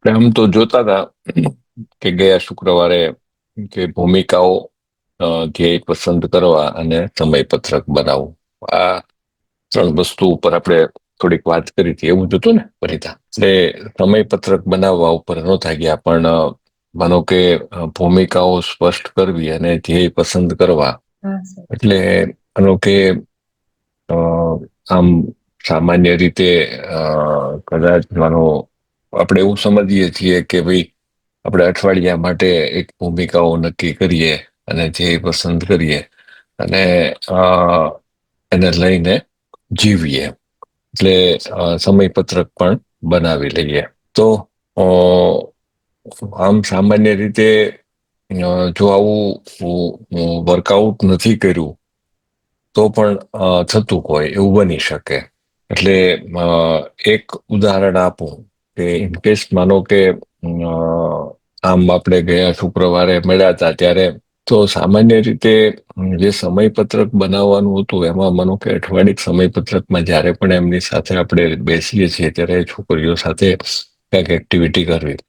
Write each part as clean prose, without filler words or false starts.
આમ તો જોતા હતા કે ગયા શુક્રવારે કે ભૂમિકાઓ, ધ્યેય પસંદ કરવા અને સમયપત્રક બનાવવું, આ ત્રણ વસ્તુ ઉપર આપણે થોડીક વાત કરી હતી. એવું જ હતું ને વનિતા? એટલે સમયપત્રક બનાવવા ઉપર નહોતા ગયા, પણ માનો કે ભૂમિકાઓ સ્પષ્ટ કરવી અને ધ્યેય પસંદ કરવા. એટલે માનો કે અ, આમ સામાન્ય રીતે કદાચ માનો આપણે એવું સમજીએ છીએ કે ભાઈ આપણે અઠવાડિયા માટે એક ભૂમિકાઓ નક્કી કરીએ અને ધ્યેય પસંદ કરીએ અને એને લઈને જીવીએ. એટલે સમયપત્રક પણ બનાવી લઈએ. તો આમ સામાન્ય રીતે જો આવું વર્કઆઉટ નથી કર્યું તો પણ થતું હોય એવું બની શકે. એટલે એક ઉદાહરણ આપું કે ઇનકેસ માનો કે આમ આપણે ગયા શુક્રવારે મળ્યા હતા ત્યારે તો સામાન્ય રીતે જે સમયપત્રક બનાવવાનું હતું એમાં માનો કે અઠવાડિક સમયપત્રકમાં જ્યારે પણ એમની સાથે આપણે બેસીએ છીએ ત્યારે છોકરીઓ સાથે કંઈક એક્ટિવિટી કરવી.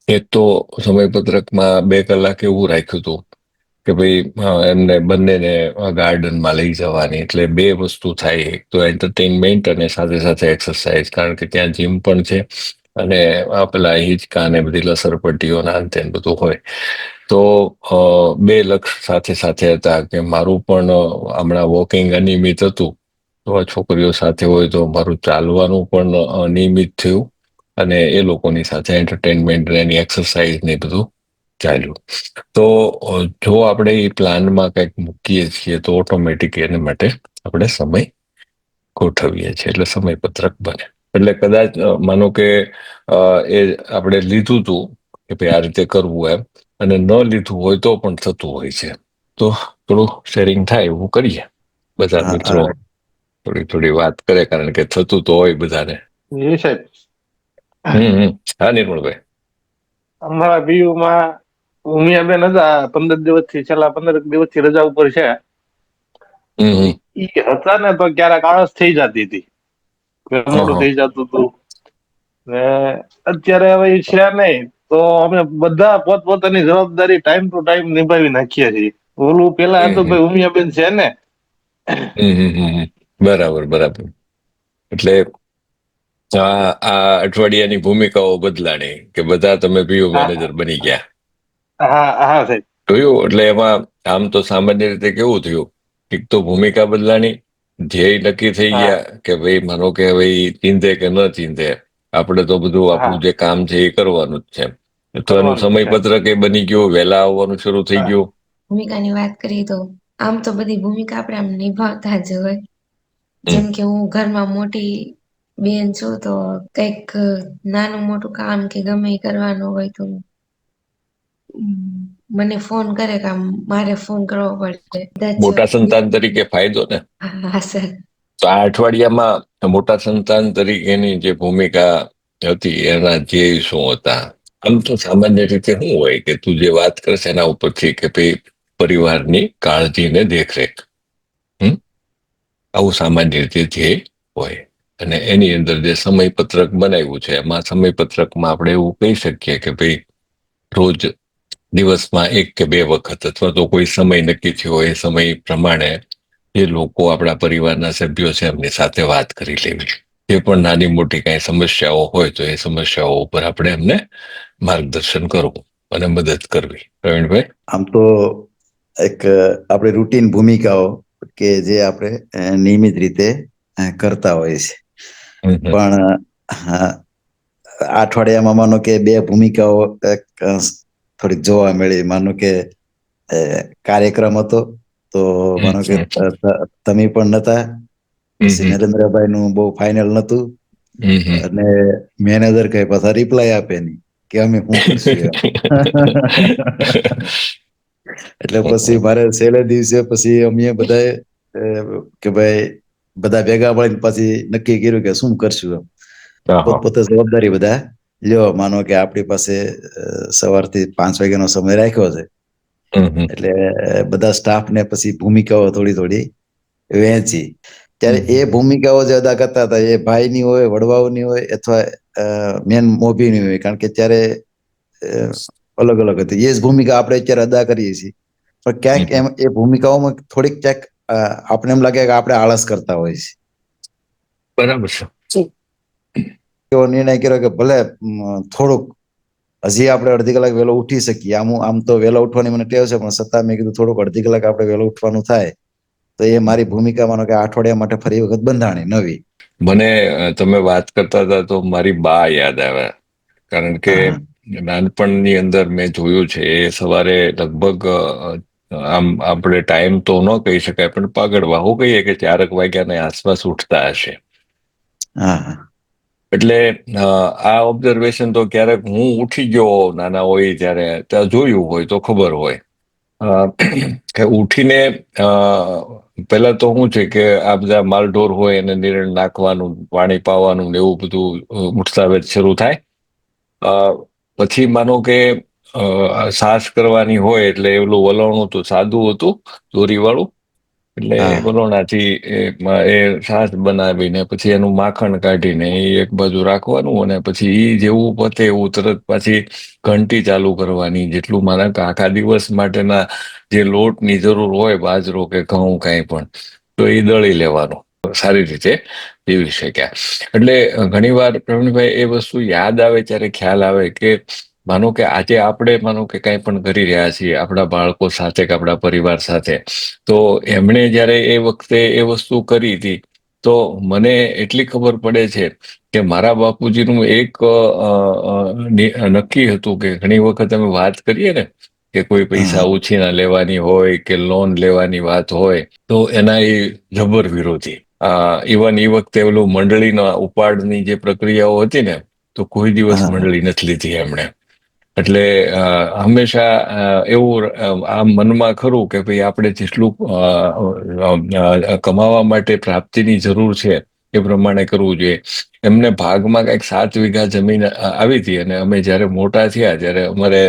એક તો સમયપત્રકમાં 2 કલાક એવું રાખ્યું હતું કે ભાઈ એમને બંનેને ગાર્ડનમાં લઈ જવાની, એટલે બે વસ્તુ થાય, એક તો એન્ટરટેનમેન્ટ અને સાથે સાથે એક્સરસાઇઝ, કારણ કે ત્યાં જીમ પણ છે અને પેલા હિંચકા ને બધી લસરપટ્ટીઓના અંતે બધું હોય. તો બે લક્ષ્ય સાથે સાથે હતા કે મારું પણ હમણાં વોકિંગ અનિયમિત હતું, તો આ છોકરીઓ સાથે હોય તો મારું ચાલવાનું પણ નિયમિત થયું અને એ લોકોની સાથે એન્ટરટેનમેન્ટ એની એક્સરસાઇઝ ને બધું ચાલ્યું. તો જો આપણે એ પ્લાનમાં કંઈક મૂકીએ છીએ તો ઓટોમેટિક એને માટે આપણે સમય ગોઠવીએ છીએ, એટલે સમયપત્રક બને. એટલે કદાચ માનો કે એ આપણે લીધું હતું કે ભાઈ આ રીતે કરવું એમ, અને ન લીધું હોય તો પણ થતું હોય છે. તો થોડું શેરિંગ થાય એવું કરીએ, બધા હા મિત્રો થોડી થોડી વાત કરે, કારણ કે થતું તો હોય બધાને. જી સાહેબ. હા નિર્મળભાઈ. અમારા બીયુમાં ઉમિયાબેન હતા, 15 દિવસથી, છેલ્લા 15 દિવસથી રજા ઉપર છે. તો હમ ઈ હતા ને તો ક્યારેક આળસ થઈ જતી હતી, મોડું હમ થઈ જતું હતું. ને અત્યારે હવે ઈ છે નહીં, તો અમે બધા પોતપોતાની જવાબદારી ટાઈમ ટુ ટાઈમ નિભાવી નાખીએ છીએ. ઓલું પેલા હતું હમ ભાઈ ઉમિયાબેન છે ને. બરાબર બરાબર. એટલે આ અઠવાડિયાની ભૂમિકાઓ બદલાણી કે બધા તમે પીયુ હા મેનેજર બની ગયા. હા હા સાહેબ. જોયું? એટલે એમાં આમ તો સામાન્ય રીતે કેવું થયું, એક તો ભૂમિકા બદલાણી, ધ્યેય નક્કી થઈ હા ગયા કે ભાઈ માનો કે ભાઈ ચીંધે કે ન ચીંધે આપણે તો બધું હા આપણું જે કામ છે એ કરવાનું જ છે. તો એનું કરવાનું જ છે. સમયપત્રક એ બની ગયું, વહેલા આવવાનું શરૂ થઈ હા ગયું. ભૂમિકાની વાત કરીએ તો આમ તો બધી ભૂમિકા આપણે આમ નિભાવતા જ હોય. હમ જેમ કે હું ઘરમાં મોટી બેન છું, તો કંઈક નાનું મોટું કામ કે ગમે એ કરવાનું હોય તો મને ફોન કરે કે મારે ફોન કરવો પડે. કદાચ મોટા સંતાન તરીકે ફાયદો ને. હા સર. તો આ અઠવાડિયામાં મોટા સંતાન તરીકેની જે ભૂમિકા હતી એના ધ્યેય શું હતા? આમ તો સામાન્ય રીતે શું હોય કે તું જે વાત કરશે એના ઉપરથી કે ભાઈ પરિવારની કાળજી ને દેખરેખ, આવું સામાન્ય રીતે ધ્યેય હોય. અને એની અંદર જે સમયપત્રક બનાવ્યું છે એમાં સમયપત્રકમાં આપણે એવું કહી શકીએ કે ભાઈ રોજ દિવસમાં 1 કે 2 વખત અથવા તો કોઈ સમય નક્કી થયો હોય એ સમય પ્રમાણે જે લોકો આપણા પરિવારના સભ્યો છે એમની સાથે વાત કરી લેવી. જે પણ નાની મોટી કઈ સમસ્યાઓ હોય તો એ સમસ્યાઓ ઉપર આપણે એમને માર્ગદર્શન કરવું અને મદદ કરવી. પ્રવીણભાઈ. આમ તો એક આપણી રૂટીન ભૂમિકાઓ કે જે આપણે નિયમિત રીતે કરતા હોય છે. હમ હમ પણ અઠવાડિયામાં માનો કે 2 ભૂમિકાઓ થોડીક જોવા મળી. માનો કે કાર્યક્રમ હતો તો હમ માનો કે હમ તમે પણ નતા, હમ પછી હમ નરેન્દ્રભાઈ નું બહુ ફાઈનલ નતું, હમ હમ. અને મેનેજર કઈ પાછા રિપ્લાય આપે નહીં કે અમે શું કરશું એમ. એટલે પછી મારે છેલ્લે દિવસે પછી અમે બધાએ કે ભાઈ બધા ભેગા મળીને પછી નક્કી કર્યું કે શું કરશું એમ. હા હા. પોતપોતે જવાબદારી બધા લ્યો. માનો કે આપણી પાસે સવારથી 5 વાગ્યાનો સમય રાખ્યો છે, હમ હમ એટલે બધા સ્ટાફ ને પછી ભૂમિકાઓ થોડી થોડી વહેંચી. ત્યારે હમ એ ભૂમિકાઓ જે અદા કરતા હતા એ ભાઈની હોય, વડવાઓની હોય અથવા મેન મોભીની હોય, કારણ કે ત્યારે અલગ અલગ હતી. એ જ ભૂમિકા આપણે અત્યારે અદા કરીએ છીએ, પણ ક્યાંક એમ એ ભૂમિકાઓમાં થોડીક ક્યાંક આપણે એમ લાગે કે આપણે આળસ કરતા હોય છે. બરાબર છે. એવો નિર્ણય કર્યો કે ભલે થોડુંક હજી આપણે અડધી કલાક વહેલો ઉઠી શકીએ. આમ તો વહેલો ઉઠવાની મને ટેવ છે, પણ છતાં મેં કીધું થોડુંક અડધી કલાક આપણે વહેલો ઉઠવાનું થાય તો એ મારી ભૂમિકા માનો કે અઠવાડિયા માટે ફરી વખત બંધાણી નવી. મને તમે વાત કરતા હતા તો મારી બા યાદ આવે, કારણ કે નાનપણની અંદર મેં જોયું છે એ સવારે લગભગ આમ આપણે ટાઈમ તો ન કહી શકાય, પણ પાગળ વાહુ કહીએ કે 4 વાગ્યાની આસપાસ ઉઠતા હશે. હા. એટલે આ ઓબ્ઝર્વેશન તો ક્યારેક હું ઉઠી ગયો નાના હોય ત્યારે ત્યાં જોયું હોય તો ખબર હોય કે ઉઠીને પેલા તો શું છે કે આ બધા માલઢોર હોય એને નિરણ નાખવાનું, પાણી પાવાનું ને એવું બધું ઉઠતા વેત શરૂ થાય. પછી માનો કે સાસ કરવાની હોય એટલે એલું વલણું તો સાદું હતું, દોરીવાળું. એટલે વલોણાથી એ છાશ બનાવીને પછી એનું માખણ કાઢીને એ એક બાજુ રાખવાનું, અને પછી એ જેવું પતે એવું તરત પાછી ઘંટી ચાલુ કરવાની. જેટલું માના કે આખા દિવસ માટેના જે લોટની જરૂર હોય, બાજરો કે ઘઉં કાંઈ પણ, તો એ દળી લેવાનું સારી રીતે જીવી શક્યા. એટલે ઘણી વાર પ્રવીણભાઈ એ વસ્તુ યાદ આવે ત્યારે ખ્યાલ આવે કે માનો કે આજે આપણે માનો કે કાંઈ પણ કરી રહ્યા છીએ આપણા બાળકો સાથે કે આપણા પરિવાર સાથે, તો એમણે જ્યારે એ વખતે એ વસ્તુ કરી હતી તો મને એટલી ખબર પડે છે કે મારા બાપુજીનું એક નક્કી હતું કે ઘણી વખત અમે વાત કરીએ ને કે કોઈ પૈસા ઉછીના લેવાની હોય કે લોન લેવાની વાત હોય તો એના એ જબર વિરોધી. ઇવન એ વખતે ઓલું મંડળીના ઉપાડની જે પ્રક્રિયાઓ હતી ને, તો કોઈ દિવસ મંડળી નથી લીધી એમણે. એટલે હંમેશા એવું આમ મનમાં ખરું કે ભાઈ આપણે જેટલું કમાવા માટે પ્રાપ્તિની જરૂર છે એ પ્રમાણે કરવું જોઈએ. એમને ભાગમાં કંઈક 7 વીઘા જમીન આવી હતી, અને અમે જ્યારે મોટા થયા ત્યારે અમારે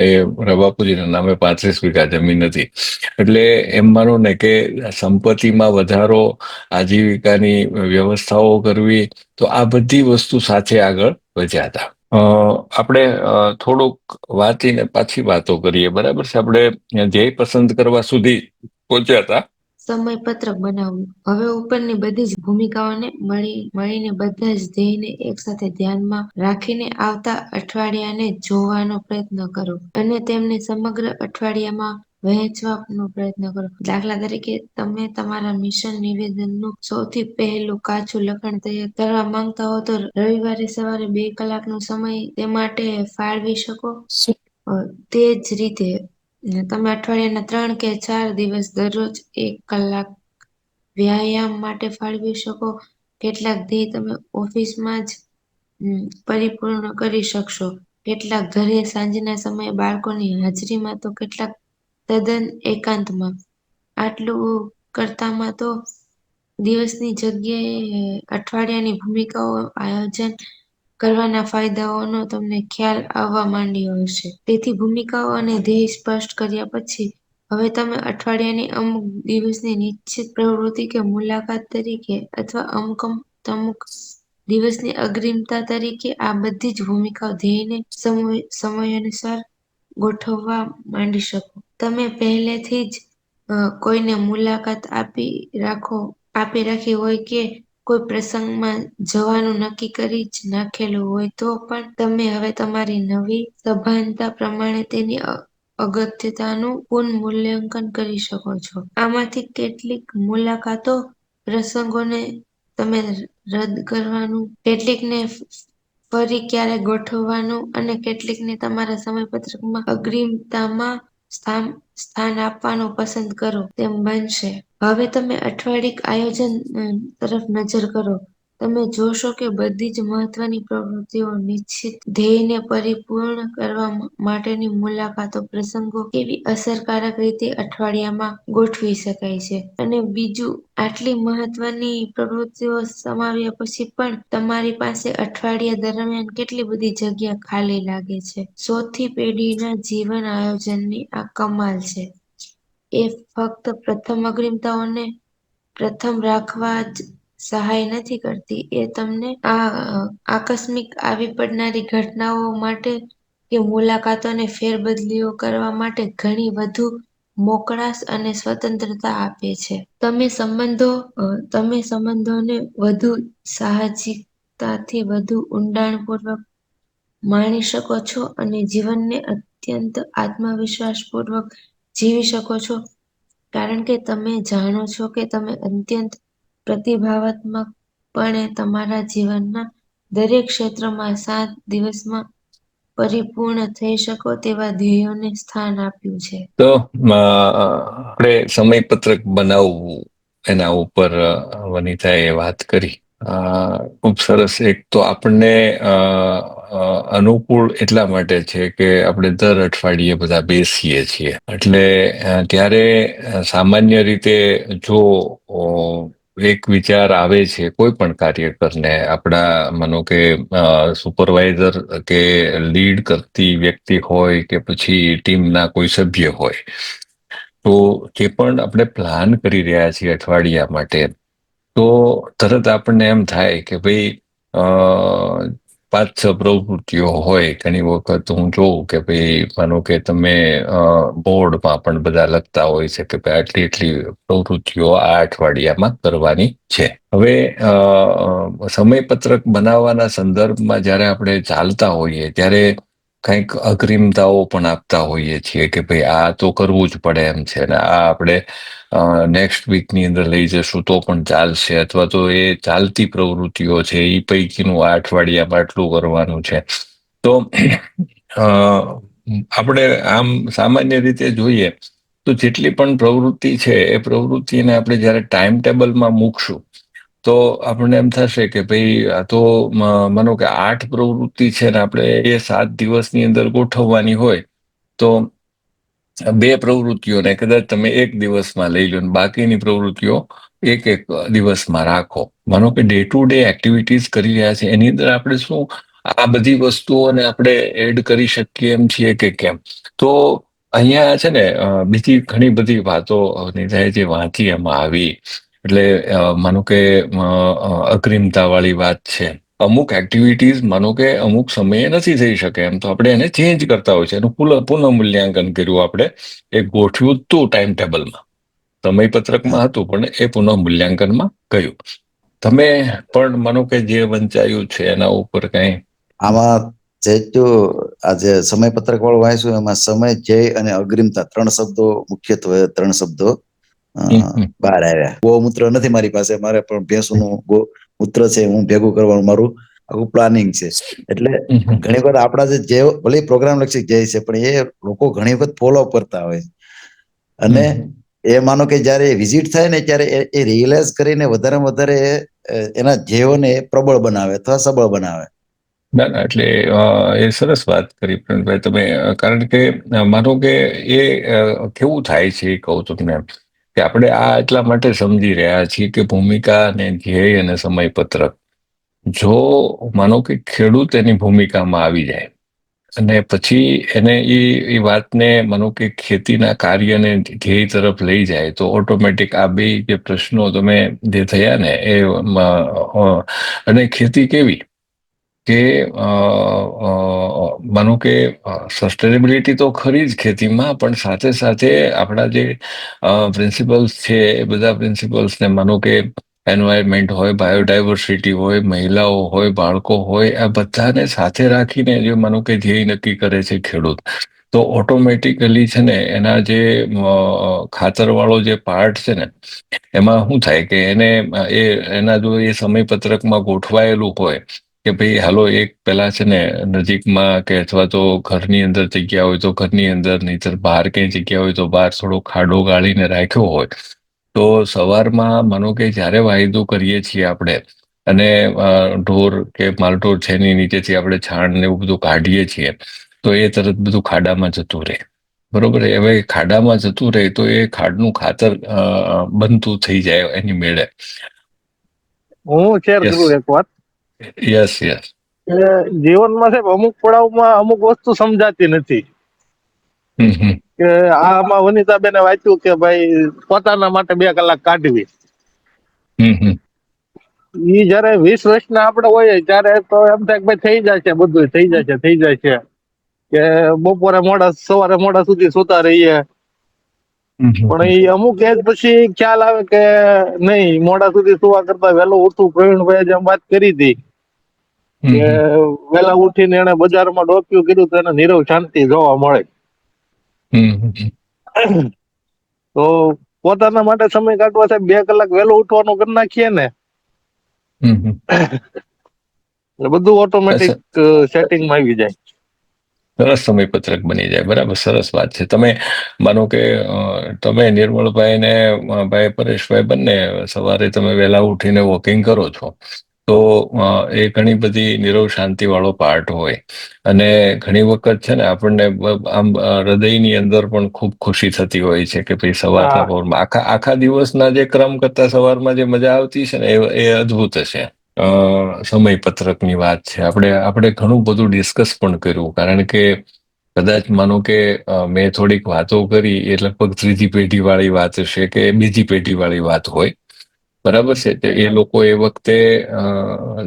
એ બાપુજીના નામે 35 વીઘા જમીન હતી. એટલે એમ માનો ને કે સંપત્તિમાં વધારો, આજીવિકાની વ્યવસ્થાઓ કરવી, તો આ બધી વસ્તુ સાથે આગળ વધ્યા હતા. આપણે થોડુંક વાંચીને પાછી વાતો કરીએ, બરાબર છે? આપણે ધ્યેય પસંદ કરવા સુધી પહોંચ્યા હતા. સમયપત્રક બનાવવું. હવે ઉપરની બધી જ ભૂમિકાઓને મળીને બધા જ ધ્યેયને એકસાથે ધ્યાનમાં રાખીને આવતા અઠવાડિયાને જોવાનો પ્રયત્ન કરો અને તેમને સમગ્ર અઠવાડિયામાં વહેંચવાનો પ્રયત્ન કરો. દાખલા તરીકે, તમે તમારા મિશન નિવેદનનું સૌથી પહેલું કાચું લખાણ તૈયાર કરવા માંગતા હો તો રવિવારે સવારે 2 કલાકનો સમય તે માટે ફાળવી શકો. તે જ રીતે તમે અઠવાડિયાના 3 કે 4 દિવસ દરરોજ 1 કલાક વ્યાયામ માટે ફાળવી શકો. કેટલાક ધ્યેય તમે ઓફિસમાં જ પરિપૂર્ણ કરી શકશો, કેટલાક ઘરે સાંજના સમયે બાળકોની હાજરીમાં, તો કેટલાક તદ્દન એકાંતમાં. આટલું કરતામાં તો દિવસની જગ્યાએ અઠવાડિયાની ભૂમિકાઓ આયોજન કરવાના ફાયદાઓનો તમને ખ્યાલ આવવા માંડ્યો હશે. તેથી ભૂમિકાઓ અને ધ્યેય સ્પષ્ટ કર્યા પછી હવે તમે અઠવાડિયાની અમુક દિવસની નિશ્ચિત પ્રવૃત્તિ કે મુલાકાત તરીકે અથવા અમુક દિવસની અગ્રિમતા તરીકે આ બધી જ ભૂમિકાઓ ધ્યેયને સમયાનુસાર ગોઠવવા માંડી શકો. તમે પહેલેથી જ કોઈને મુલાકાત આપી રાખી હોય કે કોઈ પ્રસંગમાં જવાનું નક્કી કરી જ નાખેલું હોય તો પણ તમે હવે તમારી નવી સભાનતા પ્રમાણે તેની અગત્યતાનું પુનઃમૂલ્યાંકન કરી શકો છો. આમાંથી કેટલીક મુલાકાતો પ્રસંગોને તમે રદ કરવાનું, કેટલીકને ફરી ક્યારેક ગોઠવવાનું અને કેટલીકને તમારા સમયપત્રકમાં અગ્રિમતામાં સ્થાન આપવાનું પસંદ કરો તેમ બનશે. હવે તમે અઠવાડિક આયોજન તરફ નજર કરો. તમે જોશો કે બધી જ મહત્વની પ્રવૃત્તિઓ નિશ્ચિત ધ્યેયને પરિપૂર્ણ કરવા માટેની મુલાકાતો પ્રસંગો કેવી અસરકારક રીતે અઠવાડિયામાં ગોઠવી શકાય છે. અને બીજું, આટલી મહત્વની પ્રવૃત્તિઓ સમાવ્યા પછી પણ તમારી પાસે અઠવાડિયા દરમિયાન કેટલી બધી જગ્યા ખાલી લાગે છે. ચોથી પેઢીના જીવન આયોજનની આ કમાલ છે. એ ફક્ત પ્રથમ અગ્રિમતાઓને પ્રથમ રાખવા જ સહાય નથી કરતી. એ તમને આકસ્મિક આવી પડનારી ઘટનાઓ માટે કે મુલાકાતોને ફેરબદલીઓ કરવા માટે ઘણી વધુ મોકળાશ અને સ્વતંત્રતા આપે છે. તમે સંબંધોને વધુ સાહજિકતાથી, વધુ ઊંડાણપૂર્વક માણી શકો છો અને જીવનને અત્યંત આત્મવિશ્વાસપૂર્વક જીવી શકો છો, કારણ કે તમે જાણો છો કે તમે અત્યંત પ્રતિભાવનાત્મકપણે તમારા જીવનના દરેક ક્ષેત્રમાં 7 દિવસમાં પરિપૂર્ણ થઈ શકો તેવા ધ્યેયોને સ્થાન આપ્યું છે. તો આપણે સમયપત્રક બનાવવું એના ઉપર વનિતાએ વાત કરી. ખૂબ સરસ. એક તો આપણને અનુકૂળ એટલા માટે છે કે આપણે દર અઠવાડિયે બધા બેસીએ છીએ, એટલે ત્યારે સામાન્ય રીતે જો એક વિચાર આવે છે કોઈ પણ કાર્યકરને, આપણા માનો કે સુપરવાઇઝર કે લીડ કરતી વ્યક્તિ હોય કે પછી ટીમના કોઈ સભ્ય હોય, તો જે પણ આપણે પ્લાન કરી રહ્યા છીએ અઠવાડિયા માટે, તો તરત આપણને એમ થાય કે ભાઈ 5-6 પ્રવૃત્તિઓ હોય. ઘણી વખત હું જોઉં કે ભાઈ માનો કે તમે બોર્ડમાં પણ બધા લખતા હોય છે કે ભાઈ આટલી એટલી પ્રવૃત્તિઓ આ અઠવાડિયામાં કરવાની છે. હવે સમયપત્રક બનાવવાના સંદર્ભમાં જ્યારે આપણે ચાલતા હોઈએ ત્યારે કંઈક અગ્રિમતાઓ પણ આપતા હોઈએ છીએ કે ભાઈ આ તો કરવું જ પડે એમ છે, ને આ આપણે નેક્સ્ટ વીકની અંદર લઈ જશું તો પણ ચાલશે, અથવા તો એ ચાલતી પ્રવૃત્તિઓ છે એ પૈકીનું આ અઠવાડિયામાં આટલું કરવાનું છે. તો આપણે આમ સામાન્ય રીતે જોઈએ તો જેટલી પણ પ્રવૃત્તિ છે એ પ્રવૃત્તિને આપણે જ્યારે ટાઈમ ટેબલમાં મૂકશું તો આપણને એમ થશે કે ભાઈ આ તો માનો કે 8 પ્રવૃત્તિ છે ને આપણે એ 7 દિવસની અંદર ગોઠવવાની હોય, તો 2 પ્રવૃત્તિઓને કદાચ તમે 1 દિવસમાં લઈ લો ને બાકીની પ્રવૃત્તિઓ એક દિવસમાં રાખો. માનો કે ડે ટુ ડે એક્ટિવિટીઝ કરી રહ્યા છે એની અંદર આપણે શું આ બધી વસ્તુઓને આપણે એડ કરી શકીએ એમ છીએ કે કેમ? તો અહીંયા છે ને બીજી ઘણી બધી વાતો જે વાંચી એમાં આવી, એટલે માનો કે અગ્રિમતા વાળી વાત છે. અમુક એક્ટિવિટીઝ માનો કે અમુક સમયે નથી થઈ શકે એમ, તો આપણે એને ચેન્જ કરતા હોય છે. એનું પુનઃ મૂલ્યાંકન કર્યું આપણે, એ ગોઠવ્યું હતું ટાઈમ ટેબલમાં, સમયપત્રકમાં હતું પણ એ પુનઃ મૂલ્યાંકનમાં ગયું. તમે પણ માનો કે જે વંચાયું છે એના ઉપર કઈ આમાં આ જે સમયપત્રક વાળું વાંચ્યું એમાં સમય, ધ્યેય અને અગ્રિમતા 3 શબ્દો, મુખ્યત્વે 3 શબ્દો બહાર આવ્યા. ગૌમૂત્ર નથી મારી પાસે, મારે પણ ભેંસનું ગૌમૂત્ર છે, હું ભેગું કરવાનું મારું આખું પ્લાનિંગ છે. એટલે ઘણી વખત આપણા જે ભલે પ્રોગ્રામ લક્ષી ધ્યેય છે પણ એ લોકો ઘણી વખત ફોલો કરતા હોય, અને એ માનો કે જયારે વિઝિટ થાય ને ત્યારે એ રિયલાઇઝ કરીને વધારે એના ધ્યેયોને પ્રબળ બનાવે અથવા સબળ બનાવે. ના ના, એટલે એ સરસ વાત કરી પ્રવીણભાઈ તમે, કારણ કે માનો કે એ કેવું થાય છે એ કહું તમને કે આપણે આ એટલા માટે સમજી રહ્યા છીએ કે ભૂમિકા અને ધ્યેય અને સમયપત્રક, જો માનો કે ખેડૂત એની ભૂમિકામાં આવી જાય અને પછી એને એ વાતને માનો કે ખેતીના કાર્યને ધ્યેય તરફ લઈ જાય, તો ઓટોમેટિક આ બે જે પ્રશ્નો તમે જે થયા ને એ અને ખેતી કેવી કે માનો કે સસ્ટેનેબિલિટી તો ખરી જ ખેતીમાં, પણ સાથે સાથે આપણા જે પ્રિન્સિપલ્સ છે એ બધા પ્રિન્સિપલ્સને માનો કે એન્વાયરમેન્ટ હોય, બાયોડાયવર્સિટી હોય, મહિલાઓ હોય, બાળકો હોય, આ બધાને સાથે રાખીને જો માનો કે ધ્યેય નક્કી કરે છે ખેડૂત, તો ઓટોમેટિકલી છે ને એના જે ખાતરવાળો જે પાર્ટ છે ને એમાં શું થાય કે એના જો એ સમયપત્રકમાં ગોઠવાયેલું હોય કે ભાઈ હાલો એક પેલા છે ને નજીકમાં કે અથવા તો ઘરની અંદર જગ્યા હોય તો ઘરની અંદર, નહીંતર બહાર કઈ જગ્યા હોય તો બહાર થોડો ખાડો ગાળીને રાખ્યો હોય, તો સવારમાં માનો કે જ્યારે વાયદો કરીએ છીએ આપણે અને ઢોર કે માલઢોર છે એની નીચેથી આપણે છાણ ને એવું બધું કાઢીએ છીએ, તો એ તરત બધું ખાડામાં જતું રહે. બરોબર. હવે ખાડામાં જતું રહે તો એ ખાડનું ખાતર બનતું થઈ જાય એની મેળે. હું શેર યસ કરું એક વાત. Yes yes. જીવનમાં સાહેબ અમુક પડાવમાં અમુક વસ્તુ સમજાતી નથી. કે આમાં વનિતાબેને વાંચ્યું કે ભાઈ પોતાના માટે 2 કલાક કાઢવી. ઈ જયારે 20 વર્ષના આપણે હોઈએ ત્યારે તો એમ થાય કે ભાઈ થઈ જાય છે, બધું થઈ જાય છે કે બપોરે મોડા સવારે મોડા સુધી સુતા રહીએ. પણ એ અમુક એજ પછી ખ્યાલ આવે કે નહીં, મોડા સુધી સુવા કરતા વહેલું ઉઠવું. પ્રવીણભાઈ જેમ વાત કરી હતી કે વહેલા ઉઠીને એને બજારમાં ડોક્યું કીધું તો એને નીરવ શાંતિ જોવા મળે. તો પોતાના માટે સમય કાઢવા સાહેબ 2 કલાક વહેલો ઉઠવાનું કરી નાખીએ ને એટલે બધું ઓટોમેટિક સેટિંગમાં આવી જાય. સરસ સમયપત્રક બની જાય. બરાબર, સરસ વાત છે. તમે માનો કે તમે નિર્મળભાઈ ને ભાઈ પરેશભાઈ બંને સવારે તમે વહેલા ઉઠીને વોકિંગ કરો છો, તો એ ઘણી બધી નીરવ શાંતિ વાળો પાર્ટ હોય. અને ઘણી વખત છે ને આપણને આમ હૃદયની અંદર પણ ખૂબ ખુશી થતી હોય છે કે ભાઈ સવારના પહોરમાં આખા દિવસના જે ક્રમ કરતા સવારમાં જે મજા આવતી છે ને એ અદ્ભુત છે. સમયપત્રકની વાત છે. આપણે ઘણું બધું ડિસ્કસ પણ કર્યું, કારણ કે કદાચ માનો કે મેં થોડીક વાતો કરી એ લગભગ 3જી પેઢી વાળી વાત હશે કે 2જી પેઢી વાળી વાત હોય. બરાબર છે. એ લોકો એ વખતે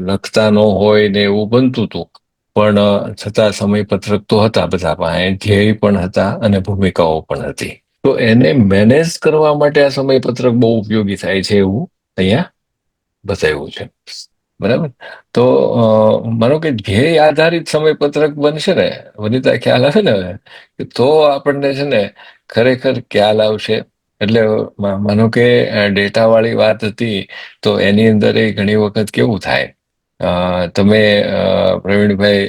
લખતા ન હોય ને એવું બનતું હતું, પણ છતાં સમયપત્રક તો હતા બધા પાસે, ધ્યેય પણ હતા અને ભૂમિકાઓ પણ હતી. તો એને મેનેજ કરવા માટે આ સમયપત્રક બહુ ઉપયોગી થાય છે એવું અહીંયા બતાવ્યું છે. બરાબર. તો માનો કે ધ્યેય આધારિત સમયપત્રક બનશે ને વનિતા, ખ્યાલ આવે ને, તો આપણને છે ને ખરેખર ખ્યાલ આવશે. એટલે માનો કે ડેટા વાળી વાત હતી, તો એની અંદર એ ઘણી વખત કેવું થાય, તમે પ્રવીણભાઈ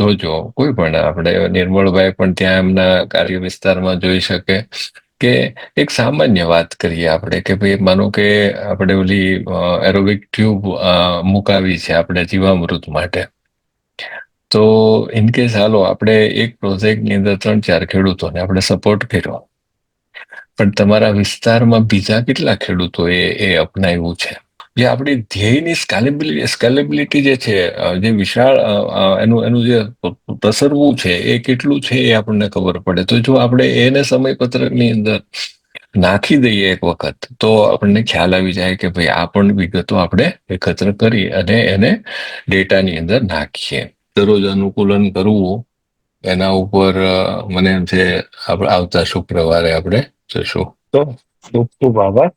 જોજો, કોઈ પણ આપણે નિર્મળભાઈ પણ ત્યાં એમના કાર્ય વિસ્તારમાં જોઈ શકે કે એક સામાન્ય વાત કરીએ આપણે કે ભાઈ માનો કે આપણે ઓલી એરોબિક ટ્યુબ મુકાવી છે આપણે જીવામૃત માટે. તો ઇનકેસ હાલો આપણે એક પ્રોજેક્ટની અંદર 3-4 ખેડૂતોને આપણે સપોર્ટ કર્યો, પણ તમારા વિસ્તારમાં બીજા કેટલા ખેડૂતોએ એ અપનાવ્યું છે? જે આપણી ધ્યેયની સ્કેલેબિલિટી જે છે, જે વિશાળ એનું જે પ્રસરવું છે એ કેટલું છે એ આપણને ખબર પડે. તો જો આપણે એને સમયપત્રકની અંદર નાખી દઈએ એક વખત, તો આપણને ખ્યાલ આવી જાય કે ભાઈ આ પણ વિગતો આપણે એકત્ર કરી અને એને ડેટાની અંદર નાખીએ. દરરોજ અનુકૂલન કરવું એના ઉપર મને એમ છે આવતા શુક્રવારે આપણે જશું. તો ખૂબ ખૂબ આભાર.